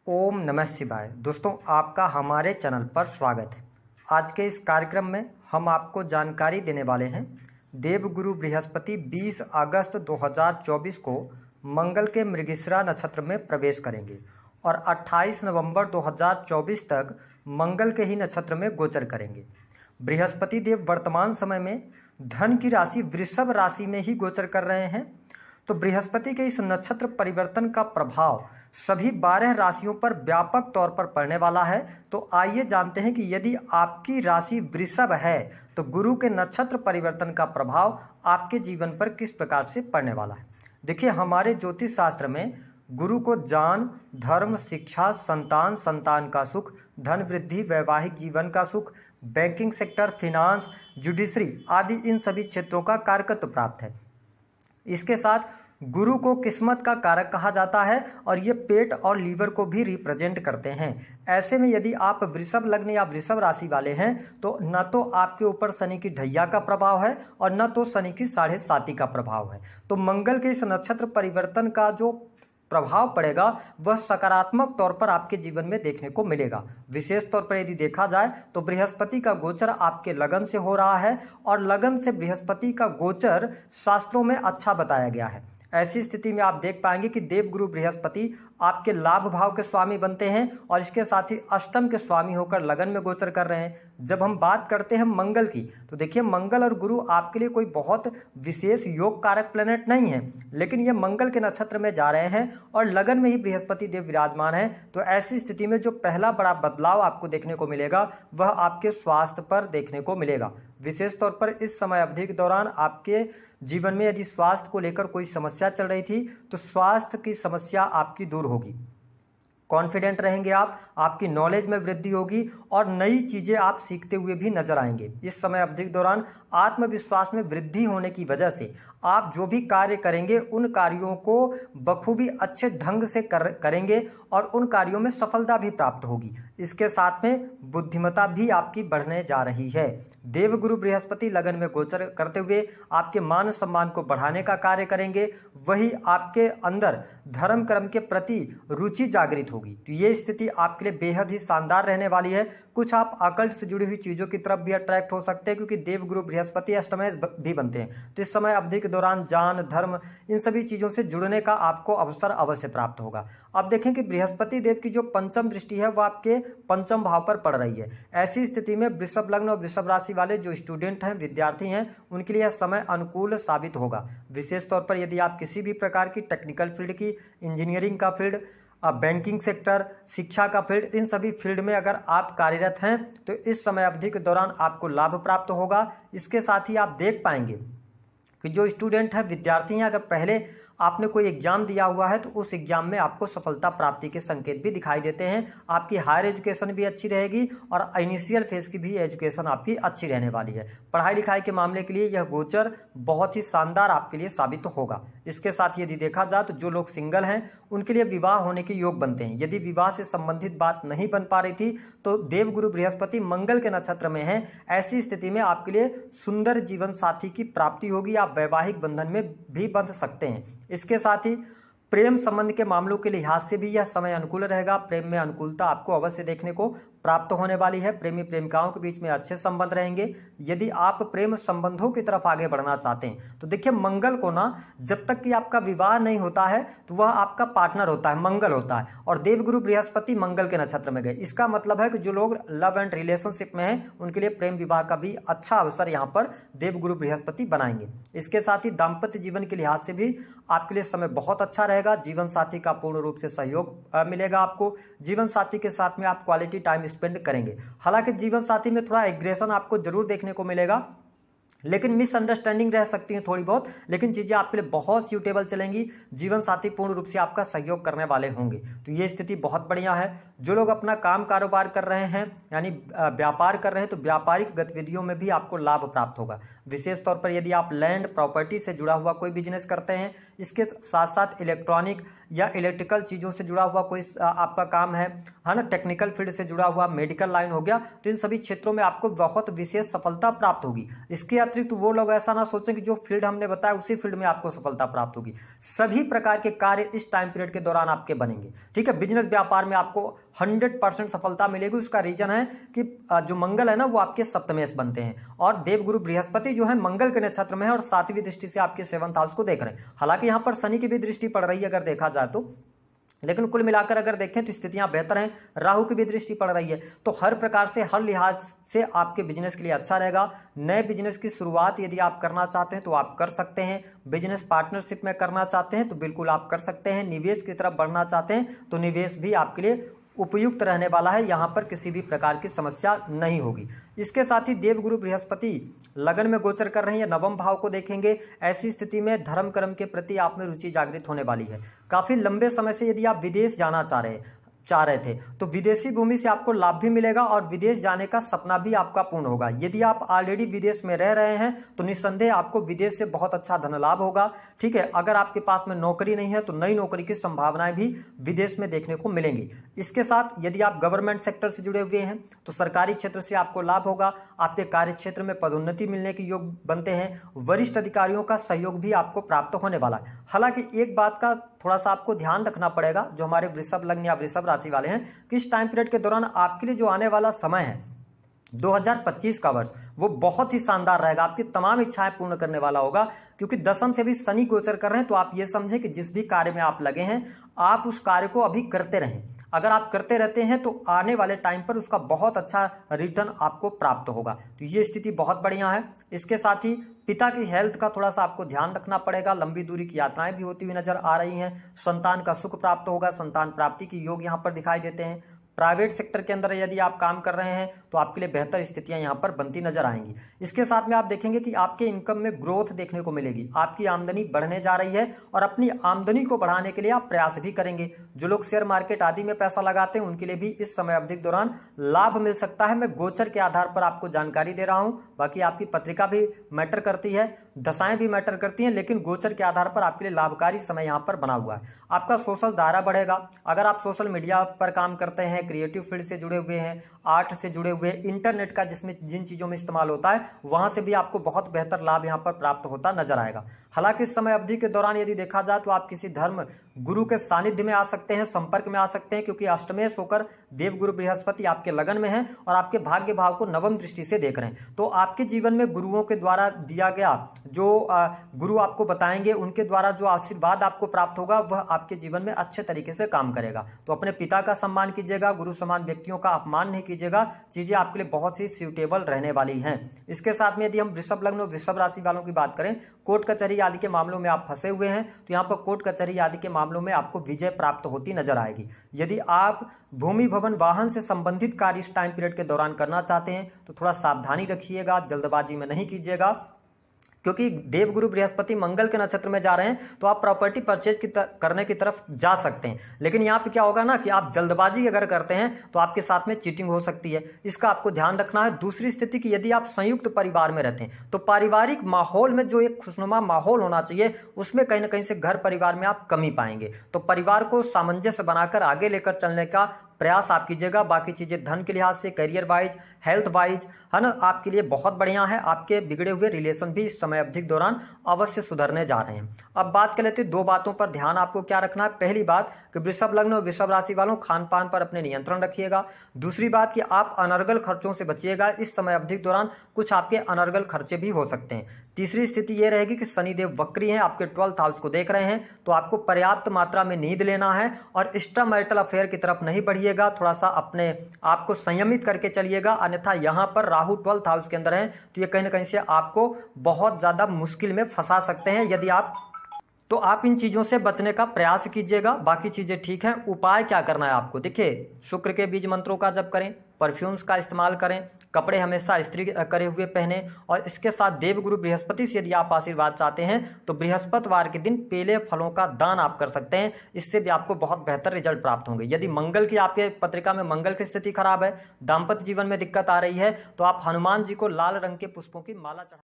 ओम नमः शिवाय। दोस्तों, आपका हमारे चैनल पर स्वागत है। आज के इस कार्यक्रम में हम आपको जानकारी देने वाले हैं देवगुरु बृहस्पति 20 अगस्त 2024 को मंगल के मृगशिरा नक्षत्र में प्रवेश करेंगे और 28 नवंबर 2024 तक मंगल के ही नक्षत्र में गोचर करेंगे। बृहस्पति देव वर्तमान समय में धन की राशि वृषभ राशि में ही गोचर कर रहे हैं। तो बृहस्पति के इस नक्षत्र परिवर्तन का प्रभाव सभी 12 राशियों पर व्यापक तौर पर पड़ने वाला है। तो आइए जानते हैं कि यदि आपकी राशि वृषभ है तो गुरु के नक्षत्र परिवर्तन का प्रभाव आपके जीवन पर किस प्रकार से पड़ने वाला है। देखिए, हमारे ज्योतिष शास्त्र में गुरु को ज्ञान, धर्म, शिक्षा, संतान, संतान का सुख, धन वृद्धि, वैवाहिक जीवन का सुख, बैंकिंग सेक्टर, फिनांस, जुडिशरी आदि इन सभी क्षेत्रों का कारकत्व प्राप्त है। इसके साथ गुरु को किस्मत का कारक कहा जाता है और ये पेट और लीवर को भी रिप्रेजेंट करते हैं। ऐसे में यदि आप वृषभ लग्न या वृषभ राशि वाले हैं तो न तो आपके ऊपर शनि की ढैया का प्रभाव है और न तो शनि की 7.5 का प्रभाव है। तो मंगल के इस नक्षत्र परिवर्तन का जो प्रभाव पड़ेगा वह सकारात्मक तौर पर आपके जीवन में देखने को मिलेगा। विशेष तौर पर यदि देखा जाए तो बृहस्पति का गोचर आपके लगन से हो रहा है और लगन से बृहस्पति का गोचर शास्त्रों में अच्छा बताया गया है। ऐसी स्थिति में आप देख पाएंगे कि देवगुरु बृहस्पति आपके लाभ भाव के स्वामी बनते हैं और इसके साथ ही अष्टम के स्वामी होकर लगन में गोचर कर रहे हैं। जब हम बात करते हैं मंगल की तो देखिए, मंगल और गुरु आपके लिए कोई बहुत विशेष योग कारक प्लेनेट नहीं है, लेकिन ये मंगल के नक्षत्र में जा रहे हैं और लगन में ही बृहस्पति देव विराजमान है। तो ऐसी स्थिति में जो पहला बड़ा बदलाव आपको देखने को मिलेगा वह आपके स्वास्थ्य पर देखने को मिलेगा। विशेष तौर पर इस समय अवधि के दौरान आपके जीवन में यदि स्वास्थ्य को लेकर कोई समस्या चल रही थी तो स्वास्थ्य की समस्या आपकी दूर होगी। कॉन्फिडेंट रहेंगे आप, आपकी नॉलेज में वृद्धि होगी और नई चीजें आप सीखते हुए भी नजर आएंगे। इस समय अवधि के दौरान आत्मविश्वास में वृद्धि होने की वजह से आप जो भी कार्य करेंगे उन कार्यों को बखूबी अच्छे ढंग से करेंगे और उन कार्यों में सफलता भी प्राप्त होगी। इसके साथ में बुद्धिमत्ता भी आपकी बढ़ने जा रही है। देवगुरु बृहस्पति लगन में गोचर करते हुए आपके मान सम्मान को बढ़ाने का कार्य करेंगे, वही आपके अंदर धर्म कर्म के प्रति रुचि जागृत होगी। तो ये स्थिति आपके लिए बेहद ही शानदार रहने वाली है। कुछ आप अकल्ट से जुड़ी हुई चीजों की तरफ भी अट्रैक्ट हो सकते हैं क्योंकि देवगुरु बृहस्पति अष्टमेश भी बनते हैं। तो इस समय अवधि के दौरान ज्ञान, धर्म, इन सभी चीजों से जुड़ने का आपको अवसर अवश्य प्राप्त होगा। अब देखें कि बृहस्पति देव की जो पंचम दृष्टि है वह आपके पंचम भाव पर पड़ रही है। ऐसी स्थिति में वृषभ लग्न और वृषभ राशि वाले जो स्टूडेंट हैं, विद्यार्थी हैं, उनके लिए यह समय अनुकूल साबित होगा। विशेष तौर पर यदि आप किसी भी प्रकार की टेक्निकल फील्ड की, इंजीनियरिंग का फील्ड, बैंकिंग सेक्टर, शिक्षा का फील्ड, इन सभी फील्ड में अगर आप कार्यरत हैं तो इस समय अवधि के दौरान आपको लाभ प्राप्त होगा। इसके साथ ही आप देख पाएंगे कि जो स्टूडेंट है, विद्यार्थी हैं, अगर पहले आपने कोई एग्जाम दिया हुआ है तो उस एग्जाम में आपको सफलता प्राप्ति के संकेत भी दिखाई देते हैं। आपकी हायर एजुकेशन भी अच्छी रहेगी और इनिशियल फेज की भी एजुकेशन आपकी अच्छी रहने वाली है। पढ़ाई लिखाई के मामले के लिए यह गोचर बहुत ही शानदार आपके लिए साबित होगा। इसके साथ यदि देखा जाए तो जो लोग सिंगल हैं उनके लिए विवाह होने के योग बनते हैं। यदि विवाह से संबंधित बात नहीं बन पा रही थी तो देवगुरु बृहस्पति मंगल के नक्षत्र में है। ऐसी स्थिति में आपके लिए सुंदर जीवन साथी की प्राप्ति होगी। आप वैवाहिक बंधन में भी बंध सकते हैं। इसके साथ ही प्रेम संबंध के मामलों के लिहाज से भी यह समय अनुकूल रहेगा। प्रेम में अनुकूलता आपको अवश्य देखने को प्राप्त होने वाली है। प्रेमी प्रेमिकाओं के बीच में अच्छे संबंध रहेंगे। यदि आप प्रेम संबंधों की तरफ आगे बढ़ना चाहते हैं तो देखिए, मंगल को ना जब तक कि आपका विवाह नहीं होता है तो वह आपका पार्टनर होता है, मंगल होता है। और देवगुरु बृहस्पति मंगल के नक्षत्र में गए, इसका मतलब है कि जो लोग लव एंड रिलेशनशिप में हैं उनके लिए प्रेम विवाह का भी अच्छा अवसर यहाँ पर देवगुरु बृहस्पति बनाएंगे। इसके साथ ही दाम्पत्य जीवन के लिहाज से भी आपके लिए समय बहुत अच्छा रहेगा। जीवन साथी का पूर्ण रूप से सहयोग मिलेगा आपको। जीवन साथी के साथ में आप क्वालिटी टाइम स्पेंड करेंगे। हालांकि जीवन साथी में थोड़ा एग्रेशन आपको जरूर देखने को मिलेगा, लेकिन मिसअंडरस्टैंडिंग रह सकती है थोड़ी बहुत, लेकिन चीजें आपके लिए बहुत सूटेबल चलेंगी। जीवन साथी पूर्ण रूप से आपका सहयोग करने वाले होंगे। तो ये स्थिति बहुत बढ़िया है। जो लोग अपना काम कारोबार कर रहे हैं, यानी व्यापार कर रहे हैं, तो व्यापारिक गतिविधियों में भी आपको लाभ प्राप्त होगा। विशेष तौर पर यदि आप लैंड प्रॉपर्टी से जुड़ा हुआ कोई बिजनेस करते हैं, इसके साथ साथ इलेक्ट्रॉनिक या इलेक्ट्रिकल चीज़ों से जुड़ा हुआ कोई आपका काम है ना, टेक्निकल फील्ड से जुड़ा हुआ, मेडिकल लाइन हो गया, तो इन सभी क्षेत्रों में आपको बहुत विशेष सफलता प्राप्त होगी। इसके अतिरिक्त वो लोग ऐसा ना सोचें कि जो फील्ड हमने बताया उसी फील्ड में आपको सफलता प्राप्त होगी। सभी प्रकार के कार्य इस टाइम पीरियड के दौरान आपके बनेंगे। ठीक है, बिजनेस व्यापार में आपको 100% सफलता मिलेगी। उसका रीजन है कि जो मंगल है ना वो आपके सप्तमेश बनते हैं और देवगुरु बृहस्पति जो है मंगल के नक्षत्र में है और 7वीं दृष्टि से आपके 7th हाउस को देख रहे हैं। हालांकि यहां पर शनि की भी दृष्टि पड़ रही है अगर देखा जाए तो, लेकिन कुल मिलाकर अगर देखें तो स्थितियां बेहतर हैं। राहु की भी दृष्टि पड़ रही है, तो हर प्रकार से हर लिहाज से आपके बिजनेस के लिए अच्छा रहेगा। नए बिजनेस की शुरुआत यदि आप करना चाहते हैं तो आप कर सकते हैं। बिजनेस पार्टनरशिप में करना चाहते हैं तो बिल्कुल आप कर सकते हैं। निवेश की तरफ बढ़ना चाहते हैं तो निवेश भी आपके लिए उपयुक्त रहने वाला है। यहाँ पर किसी भी प्रकार की समस्या नहीं होगी। इसके साथ ही देवगुरु बृहस्पति लगन में गोचर कर रहे हैं, नवम भाव को देखेंगे। ऐसी स्थिति में धर्म कर्म के प्रति आप में रुचि जागृत होने वाली है। काफी लंबे समय से यदि आप विदेश जाना चाह रहे थे तो विदेशी भूमि से आपको लाभ भी मिलेगा और विदेश जाने का सपना भी आपका पूर्ण होगा। यदि आप ऑलरेडी विदेश में रह रहे हैं तो निस्संदेह आपको विदेश से बहुत अच्छा धन लाभ होगा। ठीक है, अगर आपके पास में नौकरी नहीं है तो नई नौकरी की संभावनाएं भी विदेश में देखने को मिलेंगी। इसके साथ यदि आप गवर्नमेंट सेक्टर से जुड़े हुए हैं तो सरकारी क्षेत्र से आपको लाभ होगा। आपके कार्य क्षेत्र में पदोन्नति मिलने के योग बनते हैं। वरिष्ठ अधिकारियों का सहयोग भी आपको प्राप्त होने वाला है। हालांकि एक बात का थोड़ा सा आपको ध्यान रखना पड़ेगा, जो हमारे वृषभ लग्न या वृषभ राशि वाले हैं, कि इस टाइम पीरियड के दौरान आपके लिए जो आने वाला समय है 2025 का वर्ष वो बहुत ही शानदार रहेगा। आपकी तमाम इच्छाएं पूर्ण करने वाला होगा, क्योंकि दशम से भी शनि गोचर कर रहे हैं। तो आप ये समझें कि जिस भी कार्य में आप लगे हैं आप उस कार्य को अभी करते रहें। अगर आप करते रहते हैं तो आने वाले टाइम पर उसका बहुत अच्छा रिटर्न आपको प्राप्त होगा। तो ये स्थिति बहुत बढ़िया है। इसके साथ ही पिता की हेल्थ का थोड़ा सा आपको ध्यान रखना पड़ेगा। लंबी दूरी की यात्राएं भी होती हुई नजर आ रही हैं। संतान का सुख प्राप्त होगा, संतान प्राप्ति के योग यहाँ पर दिखाई देते हैं। प्राइवेट सेक्टर के अंदर यदि आप काम कर रहे हैं तो आपके लिए बेहतर स्थितियां यहां पर बनती नजर आएंगी। इसके साथ में आप देखेंगे कि आपके इनकम में ग्रोथ देखने को मिलेगी। आपकी आमदनी बढ़ने जा रही है और अपनी आमदनी को बढ़ाने के लिए आप प्रयास भी करेंगे। जो लोग शेयर मार्केट आदि में पैसा लगाते हैं उनके लिए भी इस समय अवधि के दौरान लाभ मिल सकता है। मैं गोचर के आधार पर आपको जानकारी दे रहा हूं, बाकी आपकी पत्रिका भी मैटर करती है, दशाएं भी मैटर करती हैं, लेकिन गोचर के आधार पर आपके लिए लाभकारी समय यहां पर बना हुआ है। आपका सोशल दायरा बढ़ेगा। अगर आप सोशल मीडिया पर काम करते हैं, क्रिएटिव फील्ड से जुड़े हुए हैं, आर्ट से जुड़े हुए, इंटरनेट का जिसमें जिन चीजों में इस्तेमाल होता है वहां से भी आपको बहुत बेहतर लाभ यहां पर प्राप्त होता नजर आएगा। हालांकि इस समय अवधि के दौरान यदि देखा जाए तो आप किसी धर्म गुरु के सानिध्य में आ सकते हैं, संपर्क में आ सकते हैं, क्योंकि अष्टमेश होकर देवगुरु बृहस्पति आपके लगन में है और आपके भाग्य भाव को नवम दृष्टि से देख रहे हैं। तो आपके जीवन में गुरुओं के द्वारा दिया गया जो गुरु आपको बताएंगे, उनके द्वारा जो आशीर्वाद आपको प्राप्त होगा वह आपके जीवन में अच्छे तरीके से काम करेगा। तो अपने पिता का सम्मान कीजिएगा, गुरु समान व्यक्तियों का अपमान नहीं कीजिएगा। चीजें आपके लिए बहुत ही सूटेबल रहने वाली हैं। इसके साथ में यदि हम वृषभ लग्न और वृषभ राशि वालों की बात करें, कोर्ट कचहरी आदि के मामलों में आप फंसे हुए हैं तो यहाँ पर कोर्ट कचहरी आदि के मामलों में आपको विजय प्राप्त होती नजर आएगी। यदि आप भूमि भवन वाहन से संबंधित कार्य इस टाइम पीरियड के दौरान करना चाहते हैं तो थोड़ा सावधानी रखिएगा, जल्दबाजी में नहीं कीजिएगा, क्योंकि देवगुरु बृहस्पति मंगल के नक्षत्र में जा रहे हैं। तो आप प्रॉपर्टी परचेज करने की तरफ जा सकते हैं, लेकिन यहाँ पे क्या होगा ना कि आप जल्दबाजी अगर करते हैं तो आपके साथ में चीटिंग हो सकती है। इसका आपको ध्यान रखना है। दूसरी स्थिति की यदि आप संयुक्त परिवार में रहते हैं तो पारिवारिक माहौल में जो एक खुशनुमा माहौल होना चाहिए उसमें कहीं ना कहीं से घर परिवार में आप कमी पाएंगे। तो परिवार को सामंजस्य बनाकर आगे लेकर चलने का प्रयास आप कीजिएगा। बाकी चीजें धन के लिहाज से, करियर वाइज, हेल्थ वाइज, है ना, आपके लिए बहुत बढ़िया है। आपके बिगड़े हुए रिलेशन भी इस समय अवधि के दौरान अवश्य सुधरने जा रहे हैं। अब बात कर लेते हैं दो बातों पर ध्यान आपको क्या रखना है। पहली बात कि वृषभ लग्न और वृषभ राशि वालों खान पान पर अपने नियंत्रण रखिएगा। दूसरी बात कि आप अनर्गल खर्चों से बचिएगा। इस समय अवधि के दौरान कुछ आपके अनर्गल खर्चे भी हो सकते हैं। तीसरी स्थिति यह रहेगी कि शनिदेव वक्री हैं, आपके 12th हाउस को देख रहे हैं, तो आपको पर्याप्त मात्रा में नींद लेना है और एक्स्ट्रा मैरिटल अफेयर की तरफ नहीं बढ़िएगा। थोड़ा सा अपने आप को संयमित करके चलिएगा, अन्यथा यहां पर राहु 12th हाउस के अंदर है तो ये कहीं ना कहीं से आपको बहुत ज्यादा मुश्किल में फंसा सकते हैं। यदि आप इन चीजों से बचने का प्रयास कीजिएगा। बाकी चीजें ठीक हैं। उपाय क्या करना है आपको, देखिए, शुक्र के बीज मंत्रों का जप करें, परफ्यूम्स का इस्तेमाल करें, कपड़े हमेशा इस्त्री करे हुए पहने, और इसके साथ देवगुरु बृहस्पति से यदि आप आशीर्वाद चाहते हैं तो बृहस्पतिवार के दिन पेले फलों का दान आप कर सकते हैं। इससे भी आपको बहुत बेहतर रिजल्ट प्राप्त होंगे। यदि मंगल की आपके पत्रिका में मंगल की स्थिति खराब है, दाम्पत्य जीवन में दिक्कत आ रही है, तो आप हनुमान जी को लाल रंग के पुष्पों की माला चढ़ा